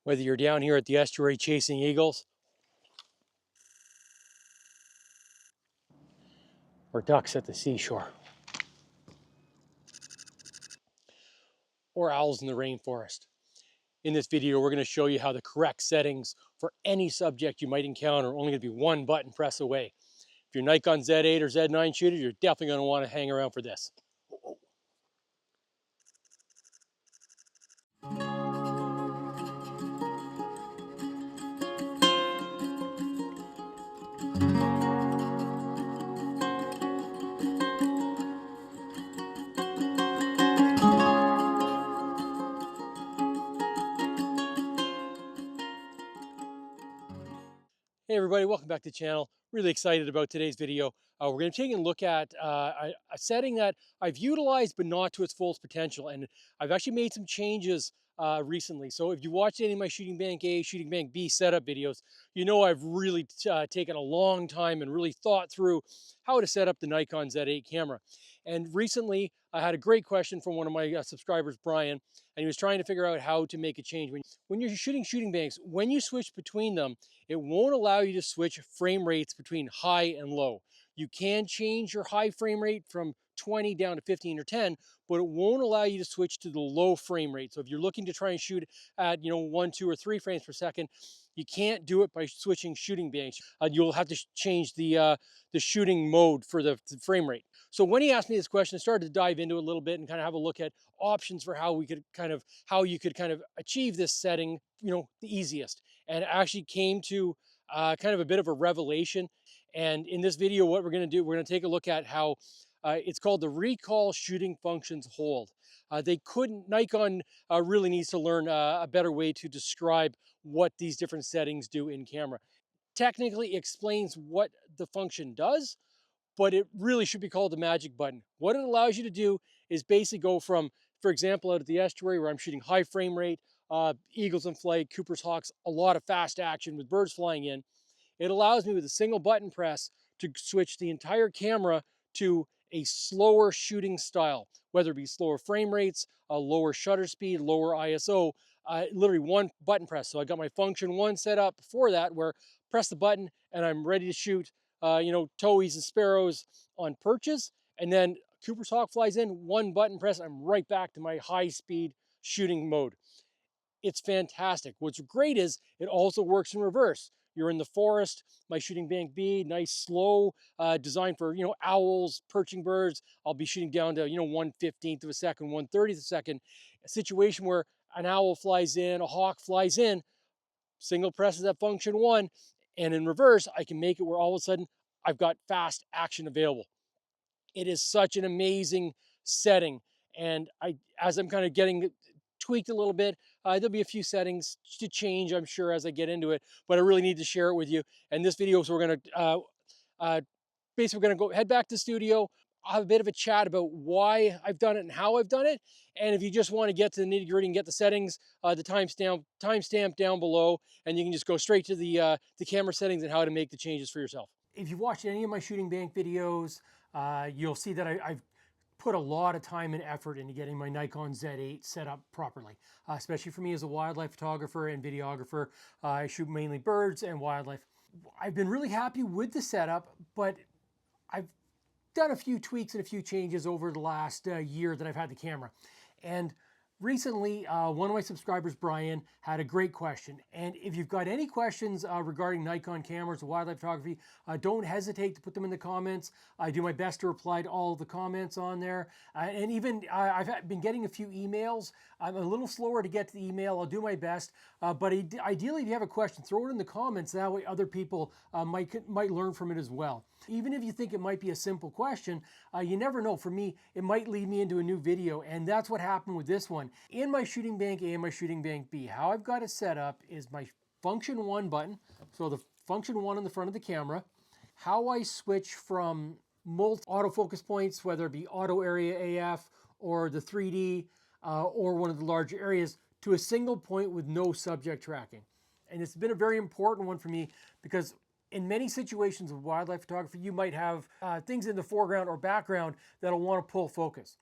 Whether you're down here at the estuary chasing eagles or ducks at the seashore or owls in the rainforest. In this video, we're going to show you how the correct settings for any subject you might encounter are only going to be one button press away. If you're Nikon Z8 or Z9 shooter, you're definitely going to want to hang around for this. Hey everybody, welcome back to the channel. Really excited about today's video. We're going to take a look at a setting that I've utilized but not to its fullest potential, and I've actually made some changes recently. So if you watched any of my Shooting Bank A, Shooting Bank B setup videos, you know I've really taken a long time and really thought through how to set up the Nikon Z8 camera. And recently I had a great question from one of my subscribers, Brian, and he was trying to figure out how to make a change. When you're shooting shooting banks, when you switch between them, it won't allow you to switch frame rates between high and low. You can change your high frame rate from 20 down to 15 or 10, but it won't allow you to switch to the low frame rate. So if you're looking to try and shoot at 1, 2, or 3 frames per second, you can't do it by switching shooting banks. You'll have to change the shooting mode for the frame rate. So when he asked me this question, I started to dive into it a little bit and kind of have a look at options for how you could kind of achieve this setting, the easiest. And actually came to kind of a bit of a revelation. And in this video, what we're going to do, we're going to take a look at how it's called the recall shooting functions hold. Nikon really needs to learn a better way to describe what these different settings do in camera. Technically explains what the function does, but it really should be called the magic button. What it allows you to do is basically go from, for example, out at the estuary where I'm shooting high frame rate, eagles in flight, Cooper's hawks, a lot of fast action with birds flying in. It allows me with a single button press to switch the entire camera to a slower shooting style, whether it be slower frame rates, a lower shutter speed, lower ISO, literally one button press. So I got my function one set up before that where press the button and I'm ready to shoot, towhees and sparrows on perches. And then Cooper's hawk flies in, one button press, I'm right back to my high speed shooting mode. It's fantastic. What's great is it also works in reverse. You're in the forest, my Shooting Bank B, nice slow, designed for, owls, perching birds. I'll be shooting down to, 1/15th of a second, 1/30th of a second. A situation where an owl flies in, a hawk flies in, single presses that function one, and in reverse, I can make it where all of a sudden I've got fast action available. It is such an amazing setting. And as I'm kind of getting tweaked a little bit, there'll be a few settings to change, I'm sure, as I get into it, but I really need to share it with you. And this video, so we're going to basically we're going to go head back to the studio. I'll have a bit of a chat about why I've done it and how I've done it. And if you just want to get to the nitty gritty and get the settings, the timestamp down below, and you can just go straight to the camera settings and how to make the changes for yourself. If you've watched any of my Shooting Bank videos, you'll see that I've put a lot of time and effort into getting my Nikon Z8 set up properly, especially for me as a wildlife photographer and videographer. I shoot mainly birds and wildlife. I've been really happy with the setup, but I've done a few tweaks and a few changes over the last year that I've had the camera. And recently, one of my subscribers, Brian, had a great question. And if you've got any questions regarding Nikon cameras or wildlife photography, don't hesitate to put them in the comments. I do my best to reply to all of the comments on there. And even I've been getting a few emails. I'm a little slower to get to the email. I'll do my best. But ideally, if you have a question, throw it in the comments. That way other people might learn from it as well. Even if you think it might be a simple question, you never know. For me, it might lead me into a new video. And that's what happened with this one. In my Shooting Bank A and my Shooting Bank B, how I've got it set up is my function one button. So the function one on the front of the camera. How I switch from multiple autofocus points, whether it be auto area AF or the 3D or one of the larger areas, to a single point with no subject tracking. And it's been a very important one for me because in many situations of wildlife photography, you might have things in the foreground or background that'll want to pull focus.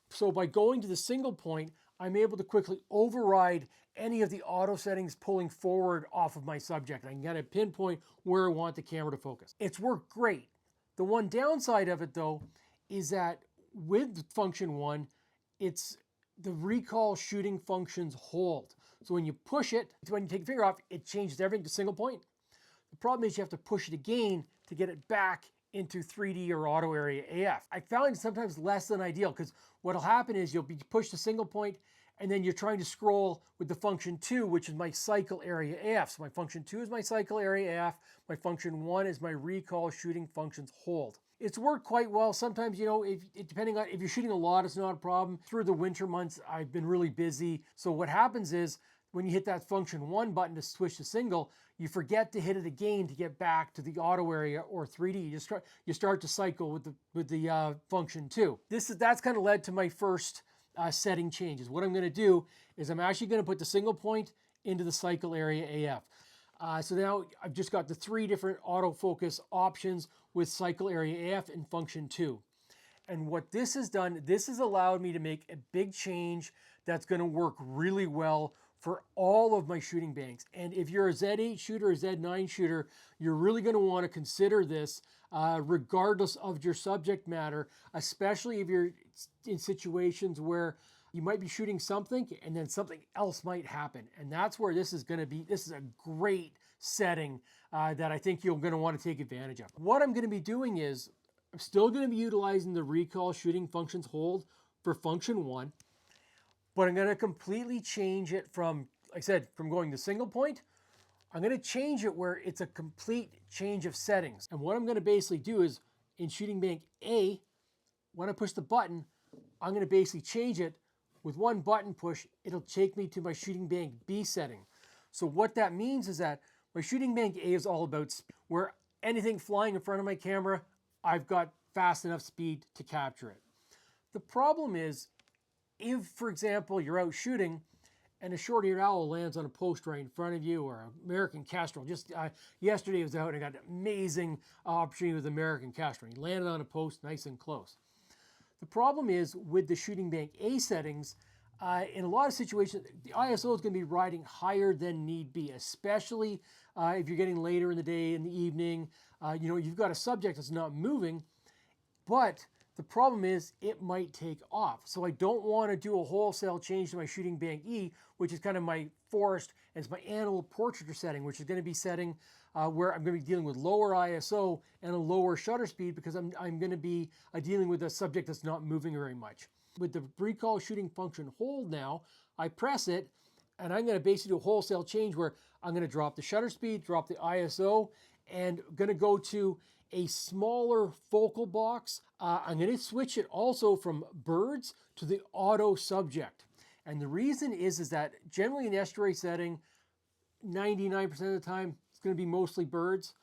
So by going to the single point, I'm able to quickly override any of the auto settings pulling forward off of my subject. I can kind of pinpoint where I want the camera to focus. It's worked great. The one downside of it though is that with function 1, it's the recall shooting functions hold. So when you push it, when you take your finger off, it changes everything to single point. The problem is you have to push it again to get it back into 3D or auto area AF. I found it sometimes less than ideal because what'll happen is you'll be pushed to single point and then you're trying to scroll with the function 2, which is my cycle area AF. So my function 2 is my cycle area AF. My function 1 is my recall shooting functions hold. It's worked quite well. Sometimes, you know, depending on if you're shooting a lot, it's not a problem. Through the winter months, I've been really busy. So what happens is when you hit that function 1 button to switch to single, you forget to hit it again to get back to the auto area or 3D. You start to cycle with the function 2. That's kind of led to my first setting changes. What I'm going to do is I'm actually going to put the single point into the cycle area AF. So now I've just got the 3 different autofocus options with cycle area AF and function 2. And what this has done, this has allowed me to make a big change that's going to work really well for all of my shooting banks. And if you're a Z8 shooter or Z9 shooter, you're really going to want to consider this regardless of your subject matter, especially if you're in situations where you might be shooting something and then something else might happen. And that's where this is going to be. This is a great setting that I think you're going to want to take advantage of. What I'm going to be doing is I'm still going to be utilizing the recall shooting functions hold for function 1, but I'm going to completely change it from, like I said, from going to single point. I'm going to change it where it's a complete change of settings. And what I'm going to basically do is in shooting bank A, when I push the button, I'm going to basically change it with one button push. It'll take me to my shooting bank B setting. So what that means is that my shooting bank A is all about speed, where anything flying in front of my camera, I've got fast enough speed to capture it. The problem is, if, for example, you're out shooting and a short-eared owl lands on a post right in front of you, or an American kestrel. Just yesterday I was out and I got an amazing opportunity with American kestrel. He landed on a post nice and close. The problem is with the shooting bank A settings, in a lot of situations, the ISO is going to be riding higher than need be, especially if you're getting later in the day, in the evening. You know, you've got a subject that's not moving, but the problem is it might take off. So I don't want to do a wholesale change to my shooting bank E, which is kind of my forest, and it's my animal portraiture setting, which is going to be setting where I'm going to be dealing with lower ISO and a lower shutter speed because I'm going to be dealing with a subject that's not moving very much. With the recall shooting function hold now, I press it, and I'm going to basically do a wholesale change where I'm going to drop the shutter speed, drop the ISO, and going to go to a smaller focal box. I'm going to switch it also from birds to the auto subject. And the reason is that generally in the estuary setting, 99% of the time, it's going to be mostly birds.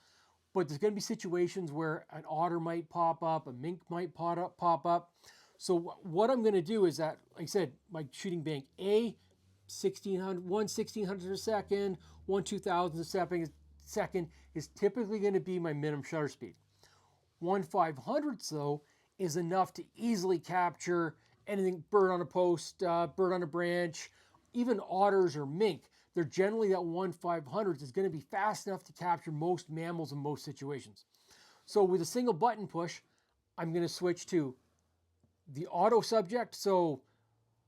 But there's going to be situations where an otter might pop up, a mink might pop up. So what I'm going to do is that, like I said, my shooting bank A, 1600 a second, 2000 a second is typically going to be my minimum shutter speed. 1/500 though is enough to easily capture anything, bird on a post, bird on a branch, even otters or mink. They're generally that 1/500 is going to be fast enough to capture most mammals in most situations. So with a single button push, I'm going to switch to the auto subject. So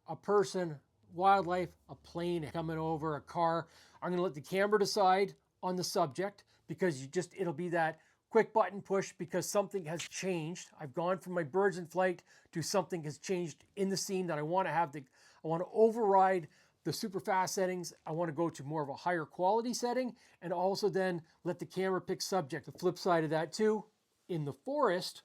a person, wildlife, a plane coming over, a car. I'm going to let the camera decide on the subject because it'll be that quick button push because something has changed. I've gone from my birds in flight to something has changed in the scene that I want to override the super fast settings. I want to go to more of a higher quality setting and also then let the camera pick subject. The flip side of that too, in the forest,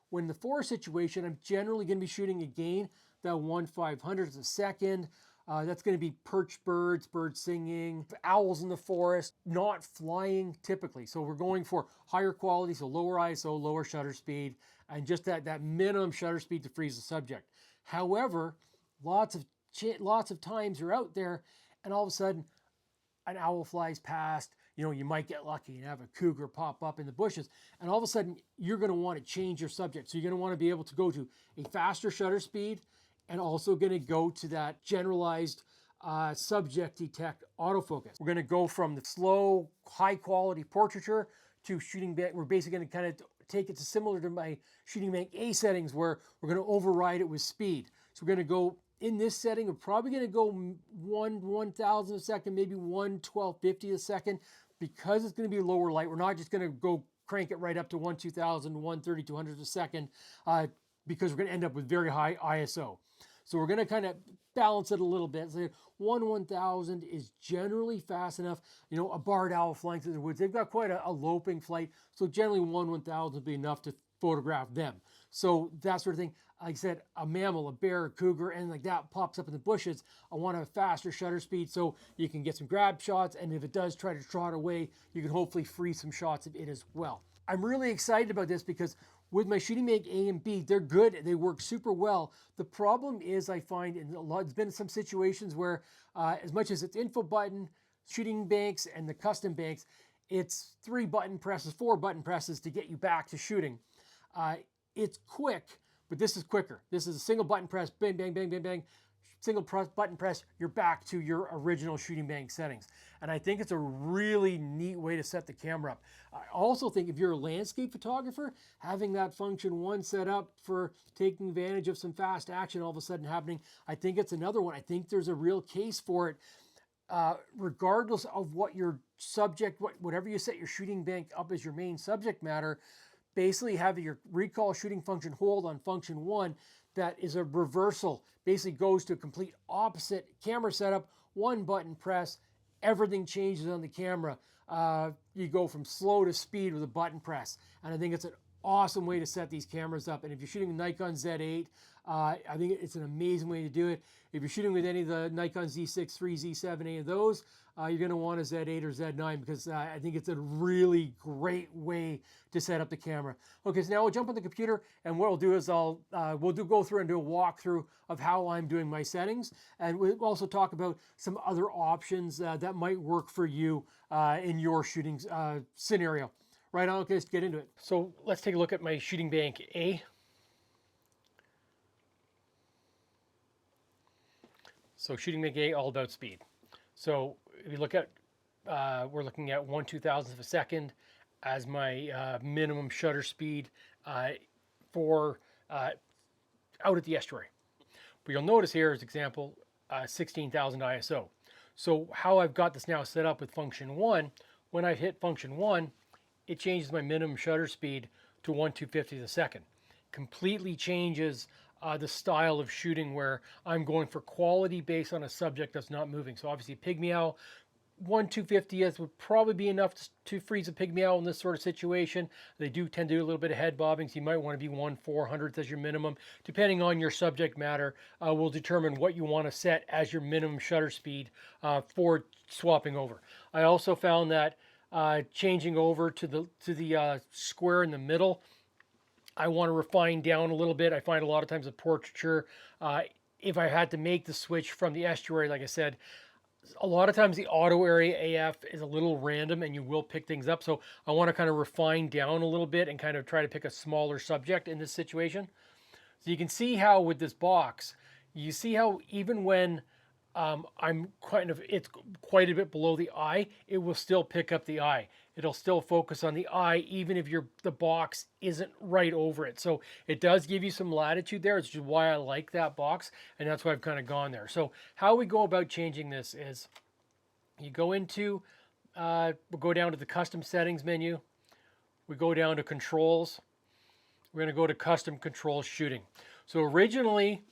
when the forest situation, I'm generally going to be shooting again that 1/500 a second. That's going to be perched birds, birds singing, owls in the forest, not flying typically. So we're going for higher quality, so lower ISO, lower shutter speed, and just that minimum shutter speed to freeze the subject. However, lots of times you're out there and all of a sudden an owl flies past. You know, you might get lucky and have a cougar pop up in the bushes, and all of a sudden you're going to want to change your subject. So you're going to want to be able to go to a faster shutter speed and also going to go to that generalized subject detect autofocus. We're going to go from the slow, high quality portraiture to shooting bank. We're basically going to kind of take it to similar to my shooting bank A settings, where we're going to override it with speed. So we're going to go in this setting. We're probably going to go 1/1000 a second, maybe 1/1250 a second, because it's going to be lower light. We're not just going to go crank it right up to 1/2000, 1/3200 a second, because we're going to end up with very high ISO. So we're going to kind of balance it a little bit. So 1/1000 is generally fast enough. You know, a barred owl flying through the woods, they've got quite a loping flight. So generally 1/1000 would be enough to photograph them. So that sort of thing. Like I said, a mammal, a bear, a cougar, and like that pops up in the bushes. I want a faster shutter speed so you can get some grab shots. And if it does try to trot away, you can hopefully freeze some shots of it as well. I'm really excited about this because with my shooting bank A and B, they're good. They work super well. The problem is I find there's been some situations where as much as it's info button, shooting banks, and the custom banks, it's 4 button presses to get you back to shooting. It's quick, but this is quicker. This is a single button press, bang, bang, bang, bang, bang. Single button press, you're back to your original shooting bank settings. And I think it's a really neat way to set the camera up. I also think if you're a landscape photographer, having that function 1 set up for taking advantage of some fast action all of a sudden happening, I think it's another one. I think there's a real case for it, regardless of what your subject, whatever you set your shooting bank up as your main subject matter. Basically have your recall shooting function hold on function 1 that is a reversal, basically goes to a complete opposite camera setup, 1 button press, everything changes on the camera. You go from slow to speed with a button press. And I think it's an awesome way to set these cameras up. And if you're shooting a Nikon Z8, I think it's an amazing way to do it. If you're shooting with any of the Nikon Z6, 3, Z7, any of those, you're going to want a Z8 or Z9 because I think it's a really great way to set up the camera. Okay, so now we'll jump on the computer, and what we'll do is we'll go through and do a walkthrough of how I'm doing my settings, and we'll also talk about some other options that might work for you in your shooting scenario. Right on, okay, let's get into it. So let's take a look at my shooting bank A. So shooting bank A, all about speed. So if you look at, we're looking at 1/2000 of a second as my minimum shutter speed for out at the estuary. But you'll notice here as example, 16,000 ISO. So how I've got this now set up with function 1, when I hit function 1, it changes my minimum shutter speed to 1/250th a second. Completely changes the style of shooting where I'm going for quality based on a subject that's not moving. So obviously pygmy owl, 1/250th would probably be enough to freeze a pygmy owl in this sort of situation. They do tend to do a little bit of head bobbing, so you might want to be 1/400th as your minimum. Depending on your subject matter, will determine what you want to set as your minimum shutter speed for swapping over. I also found that changing over to the square in the middle, I want to refine down a little bit. I find a lot of times with portraiture, if I had to make the switch from the estuary, like I said, a lot of times the auto area AF is a little random and you will pick things up. So I want to kind of refine down a little bit and kind of try to pick a smaller subject in this situation. So you can see how with this box, you see how even when it's quite a bit below the eye, it will still pick up the eye. It'll still focus on the eye, even if the box isn't right over it. So it does give you some latitude there. It's just why I like that box, and that's why I've kind of gone there. So how we go about changing this is you go into, we'll go down to the custom settings menu. We go down to controls. We're going to go to custom controls shooting. So originally,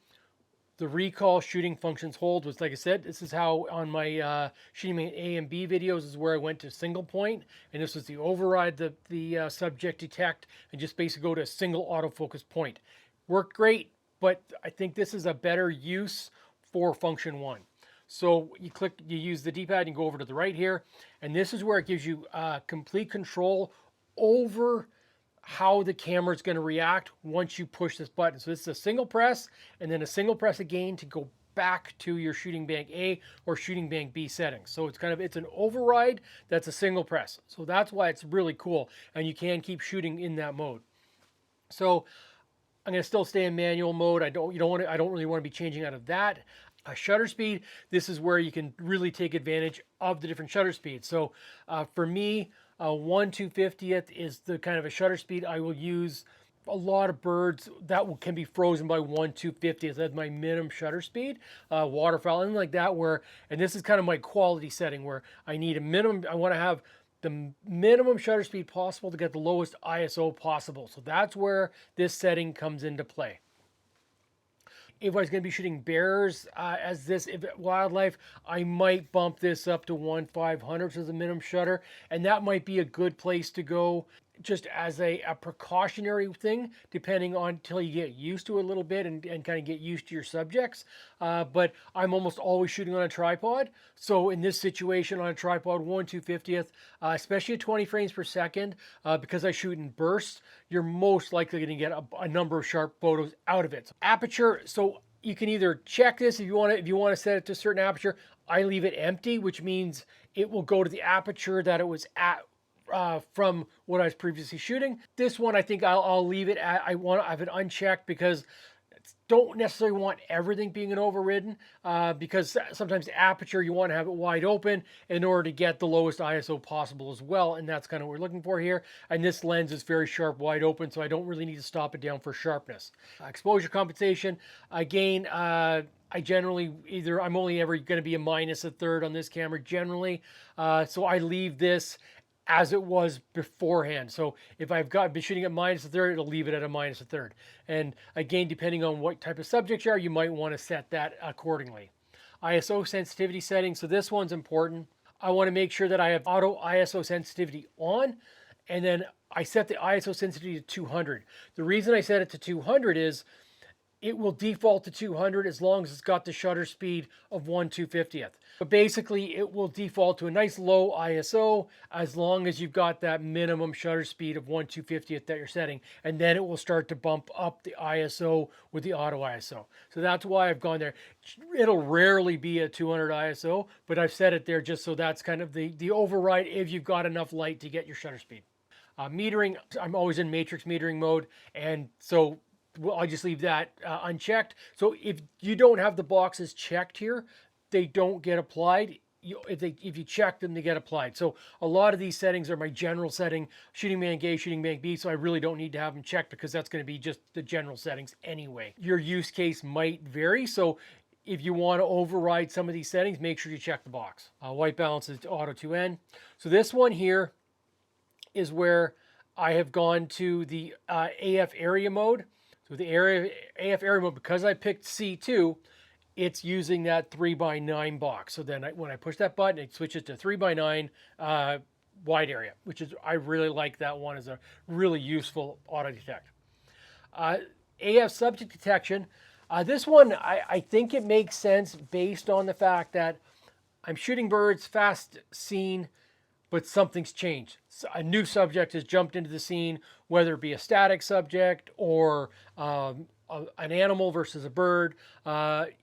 the recall shooting functions hold was, like I said, this is how on my shooting A and B videos is where I went to single point, and this was the override the subject detect and just basically go to a single autofocus point. Worked great, but I think this is a better use for function 1. So you use the D-pad and go over to the right here, and this is where it gives you complete control over how the camera is going to react once you push this button. So this is a single press and then a single press again to go back to your shooting bank A or shooting bank B settings. So it's an override that's a single press. So that's why it's really cool, and you can keep shooting in that mode. So I'm going to still stay in manual mode. I don't really want to be changing out of that. Shutter speed, this is where you can really take advantage of the different shutter speeds. So for me, 1/250th is the kind of a shutter speed I will use. A lot of birds that can be frozen by 1/250th. That's my minimum shutter speed. Waterfowl, and like that, and this is kind of my quality setting where I need a minimum, I want to have the minimum shutter speed possible to get the lowest ISO possible. So that's where this setting comes into play. If I was going to be shooting bears if wildlife, I might bump this up to 1/500th as a minimum shutter, and that might be a good place to go just as a precautionary thing, depending on until you get used to it a little bit and kind of get used to your subjects. But I'm almost always shooting on a tripod. So in this situation on a tripod, 1/250th, especially at 20 frames per second, because I shoot in bursts, you're most likely going to get a number of sharp photos out of it. So aperture, so you can either check this if you want to set it to a certain aperture. I leave it empty, which means it will go to the aperture that it was at from what I was previously shooting. This one, I think I'll leave it at, I have it unchecked because don't necessarily want everything being an overridden because sometimes the aperture, you want to have it wide open in order to get the lowest ISO possible as well. And that's kind of what we're looking for here. And this lens is very sharp, wide open, so I don't really need to stop it down for sharpness. Exposure compensation, again, I generally I'm only ever going to be a -1/3 on this camera generally. So I leave this as it was beforehand. So if I've been shooting at -1/3, it'll leave it at a -1/3. And again, depending on what type of subject you are, you might want to set that accordingly. ISO sensitivity settings. So this one's important. I want to make sure that I have auto ISO sensitivity on, and then I set the ISO sensitivity to 200. The reason I set it to 200 is it will default to 200 as long as it's got the shutter speed of 1/250th. But basically, it will default to a nice low ISO as long as you've got that minimum shutter speed of 1/250th that you're setting. And then it will start to bump up the ISO with the auto ISO. So that's why I've gone there. It'll rarely be a 200 ISO, but I've set it there just so that's kind of the override if you've got enough light to get your shutter speed. Metering, I'm always in matrix metering mode, and so I'll just leave that unchecked. So if you don't have the boxes checked here, they don't get applied. If you check them, they get applied. So a lot of these settings are my general setting, shooting bank A, shooting bank B, so I really don't need to have them checked because that's going to be just the general settings anyway. Your use case might vary, so if you want to override some of these settings, make sure you check the box. White balance is auto 2N. So this one here is where I have gone to the AF area mode. So the AF area mode, because I picked C2, it's using that 3x9 box. So then when I push that button, it switches to 3x9 wide area, which is, I really like that one as a really useful auto detect. AF subject detection. This one, I think it makes sense based on the fact that I'm shooting birds, fast scene, but something's changed. So a new subject has jumped into the scene, whether it be a static subject or an animal versus a bird,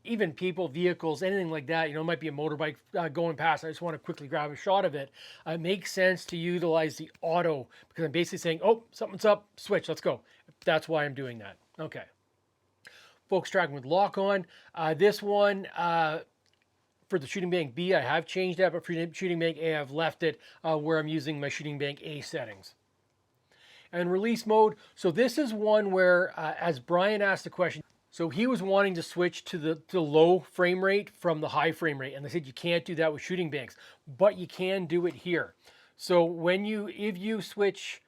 even people, vehicles, anything like that. It might be a motorbike going past. I just want to quickly grab a shot of it. It makes sense to utilize the auto because I'm basically saying, oh, something's up, switch, let's go. That's why I'm doing that. Okay. Focus tracking with lock on. This one, for the shooting bank B, I have changed that, but for shooting bank A, I've left it where I'm using my shooting bank A settings. And release mode. So this is one where, as Brian asked the question, so he was wanting to switch to the low frame rate from the high frame rate. And they said you can't do that with shooting banks, but you can do it here. So if you switch,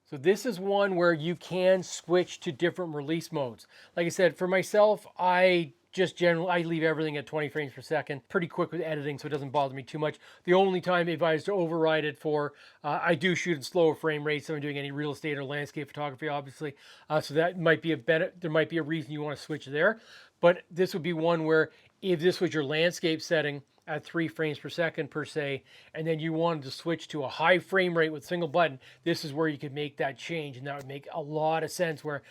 so this is one where you can switch to different release modes. Like I said, for myself, I leave everything at 20 frames per second. Pretty quick with editing, so it doesn't bother me too much. The only time if I was to override it for, I do shoot in slower frame rates, so I'm doing any real estate or landscape photography, obviously. So that might be there might be a reason you want to switch there. But this would be one where if this was your landscape setting at 3 frames per second per se, and then you wanted to switch to a high frame rate with single button, this is where you could make that change, and that would make a lot of sense where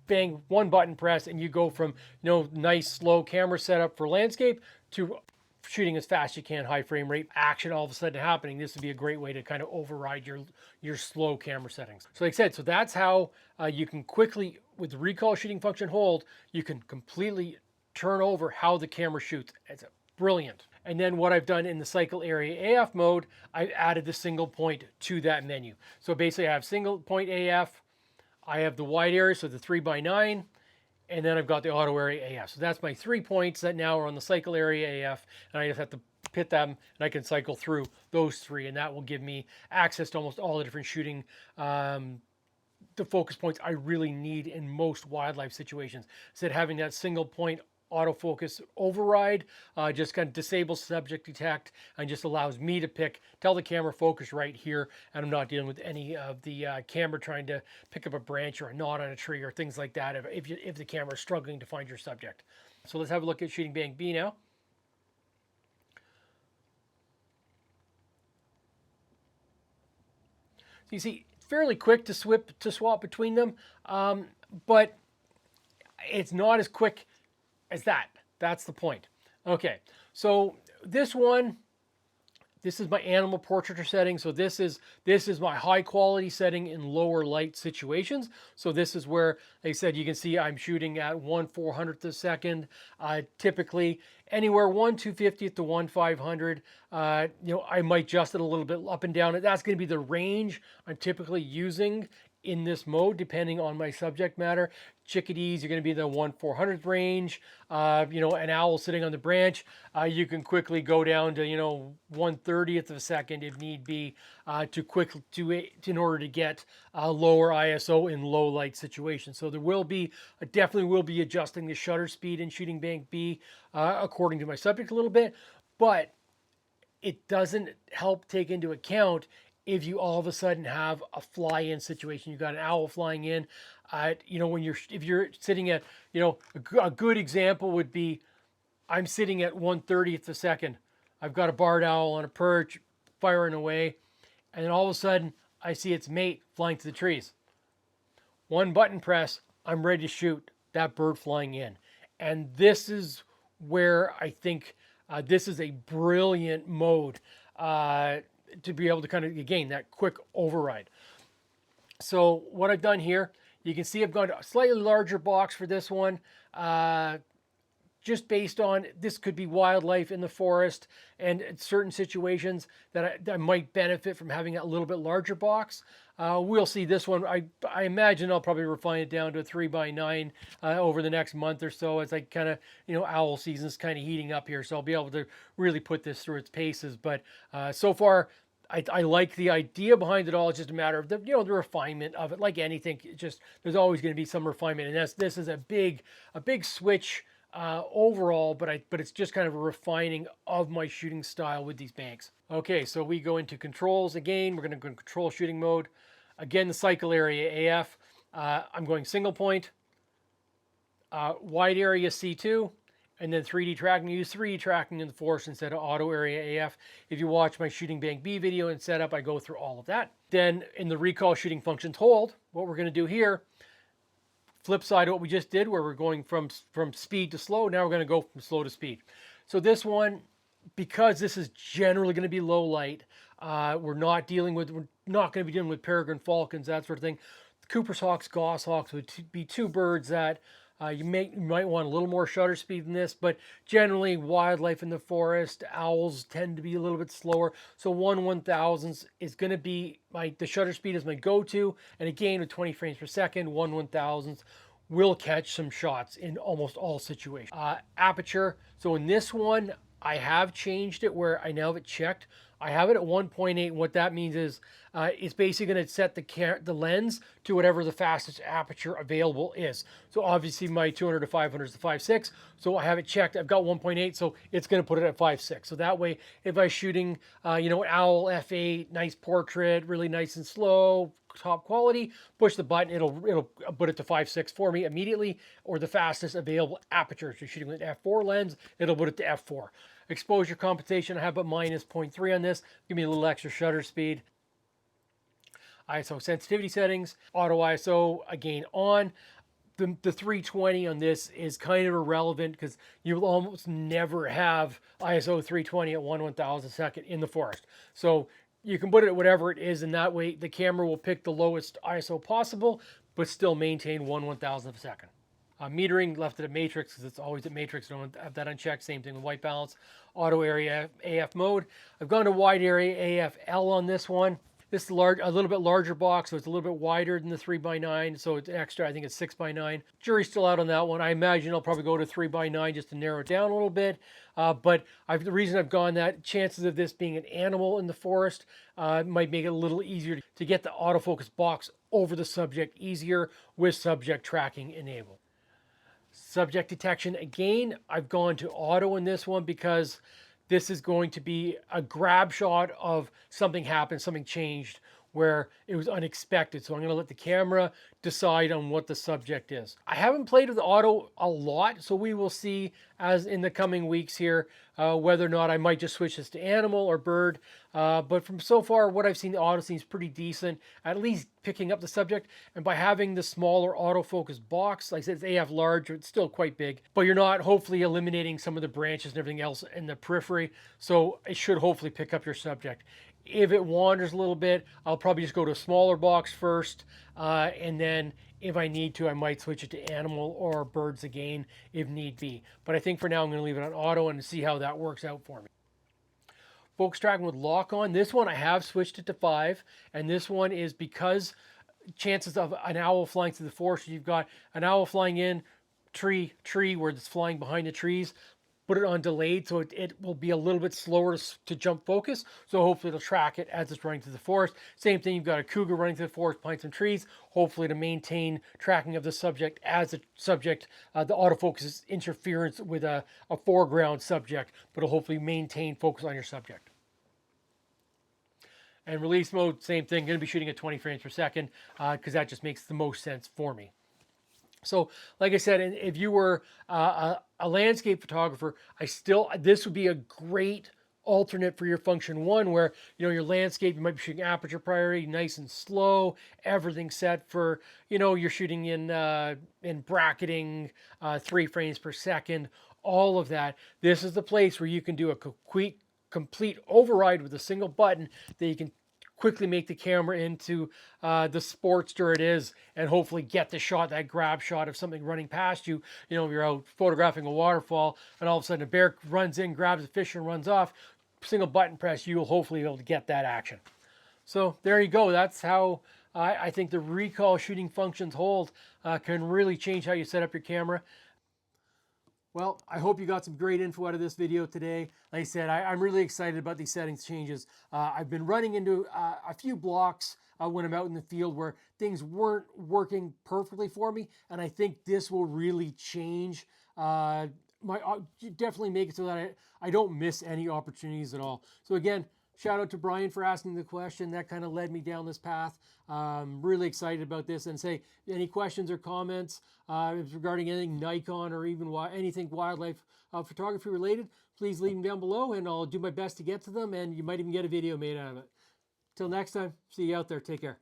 bang, one button press and you go from nice slow camera setup for landscape to shooting as fast as you can, high frame rate, action all of a sudden happening, this would be a great way to kind of override your slow camera settings. So like I said, so that's how you can quickly, with the recall shooting function hold, you can completely turn over how the camera shoots. It's brilliant. And then what I've done in the cycle area AF mode, I've added the single point to that menu. So basically I have single point AF, I have the wide area, so the 3x9, and then I've got the auto area AF. So that's my 3 points that now are on the cycle area AF, and I just have to hit them, and I can cycle through those 3, and that will give me access to almost all the different shooting the focus points I really need in most wildlife situations. Instead of having that single point autofocus override, just kind of disables subject detect and just allows me to tell the camera focus right here, and I'm not dealing with any of the camera trying to pick up a branch or a knot on a tree or things like that if the camera is struggling to find your subject. So let's have a look at shooting bank B now. So you see, it's fairly quick to swap between them, but it's not as quick as that. That's the point. Okay, so this is my animal portraiture setting. So this is my high quality setting in lower light situations. So this is where they said you can see I'm shooting at 1/400th a second. Typically anywhere 1/250th to 1/500. I might adjust it a little bit up and down. That's going to be the range I'm typically using in this mode, depending on my subject matter. Chickadees, you're going to be in the 1/400th range. An owl sitting on the branch, you can quickly go down to 1/30th of a second if need be, in order to get lower ISO in low light situations. So there will be definitely will be adjusting the shutter speed in shooting bank B according to my subject a little bit, but it doesn't help take into account if you all of a sudden have a fly-in situation. You've got an owl flying in, if you're sitting at, a good example would be, I'm sitting at 1/30th a second. I've got a barred owl on a perch firing away, and then all of a sudden I see its mate flying to the trees. One button press, I'm ready to shoot that bird flying in. And this is where I think this is a brilliant mode to be able to kind of, again, that quick override. So what I've done here, you can see I've got a slightly larger box for this one, just based on this could be wildlife in the forest and certain situations that I might benefit from having a little bit larger box. We'll see this one. I imagine I'll probably refine it down to a 3x9 over the next month or so, as I kind of, owl season's kind of heating up here. So I'll be able to really put this through its paces. But so far, I like the idea behind it all. It's just a matter of the refinement of it. Like anything, there's always going to be some refinement, and this is a big switch overall. But it's just kind of a refining of my shooting style with these banks. Okay, so we go into controls again. We're going to go in control shooting mode. Again, the cycle area AF. I'm going single point, wide area C2. And then 3D tracking, use 3D tracking in the forest instead of auto area AF. If you watch my shooting bank B video and setup, I go through all of that. Then in the recall shooting functions hold, what we're going to do here, flip side of what we just did, where we're going from speed to slow. Now we're going to go from slow to speed. So this one, because this is generally going to be low light, we're not going to be dealing with peregrine falcons, that sort of thing. Cooper's hawks, goshawks would be two birds that you might want a little more shutter speed than this, but generally wildlife in the forest, owls tend to be a little bit slower. So 1/1000th is going to be the shutter speed is my go-to. And again, with 20 frames per second, 1/1000th will catch some shots in almost all situations. Aperture. So in this one, I have changed it where I now have it checked. I have it at 1.8. What that means is it's basically going to set the lens to whatever the fastest aperture available is. So obviously my 200 to 500 is the 5.6. So I have it checked. I've got 1.8, so it's going to put it at 5.6. So that way, if I'm shooting, owl f8, nice portrait, really nice and slow, top quality, push the button, it'll put it to 5.6 for me immediately, or the fastest available aperture. If you're shooting with an f4 lens, it'll put it to f4. Exposure compensation, I have about -0.3 on this. Give me a little extra shutter speed. ISO sensitivity settings, auto ISO, again on. the 320 on this is kind of irrelevant because you'll almost never have ISO 320 at 1/1000 in the forest. So you can put it at whatever it is, and that way the camera will pick the lowest ISO possible, but still maintain 1/1000. Metering, left it at matrix because it's always at matrix. Don't have that unchecked. Same thing with white balance. Auto area AF mode. I've gone to wide area AFL on this one. This is a little bit larger box, so it's a little bit wider than the 3x9. So it's extra. I think it's 6x9. Jury's still out on that one. I imagine I'll probably go to 3x9 just to narrow it down a little bit. But the reason I've gone that, chances of this being an animal in the forest might make it a little easier to get the autofocus box over the subject easier with subject tracking enabled. Subject detection, again, I've gone to auto in this one because this is going to be a grab shot of something happened, something changed where it was unexpected. So I'm going to let the camera decide on what the subject is. I haven't played with auto a lot, so we will see as in the coming weeks here whether or not I might just switch this to animal or bird. But from so far, what I've seen, the auto seems pretty decent, at least picking up the subject. And by having the smaller autofocus box, like I said, it's AF large, it's still quite big, but you're not hopefully eliminating some of the branches and everything else in the periphery. So it should hopefully pick up your subject. If it wanders a little bit, I'll probably just go to a smaller box first, and then if I need to, I might switch it to animal or birds again if need be. But I think for now, I'm going to leave it on auto and see how that works out for me. Focus tracking with lock on. This one I have switched it to 5, and this one is because chances of an owl flying through the forest, you've got an owl flying in, tree, where it's flying behind the trees. Put it on delayed, so it will be a little bit slower to jump focus. So hopefully it'll track it as it's running through the forest. Same thing, you've got a cougar running through the forest behind some trees, hopefully to maintain tracking of the subject as the subject, the autofocus interference with a foreground subject, but it'll hopefully maintain focus on your subject. And release mode, same thing, going to be shooting at 20 frames per second because that just makes the most sense for me. So, like I said, if you were a landscape photographer, this would be a great alternate for your function 1, where your landscape, you might be shooting aperture priority, nice and slow, everything set for you're shooting in bracketing, 3 frames per second, all of that. This is the place where you can do a complete override with a single button that you can quickly make the camera into the Sportster it is, and hopefully get the shot, that grab shot of something running past you. You're out photographing a waterfall, and all of a sudden a bear runs in, grabs the fish, and runs off. Single button press, you will hopefully be able to get that action. So there you go. That's how I think the recall shooting functions hold can really change how you set up your camera. Well, I hope you got some great info out of this video today. Like I said, I'm really excited about these settings changes. I've been running into a few blocks when I'm out in the field where things weren't working perfectly for me, and I think this will really change definitely make it so that I don't miss any opportunities at all. So again, shout out to Brian for asking the question. That kind of led me down this path. Really excited about this, and say any questions or comments regarding anything Nikon or even anything wildlife photography related, please leave them down below and I'll do my best to get to them, and you might even get a video made out of it. Till next time, see you out there. Take care.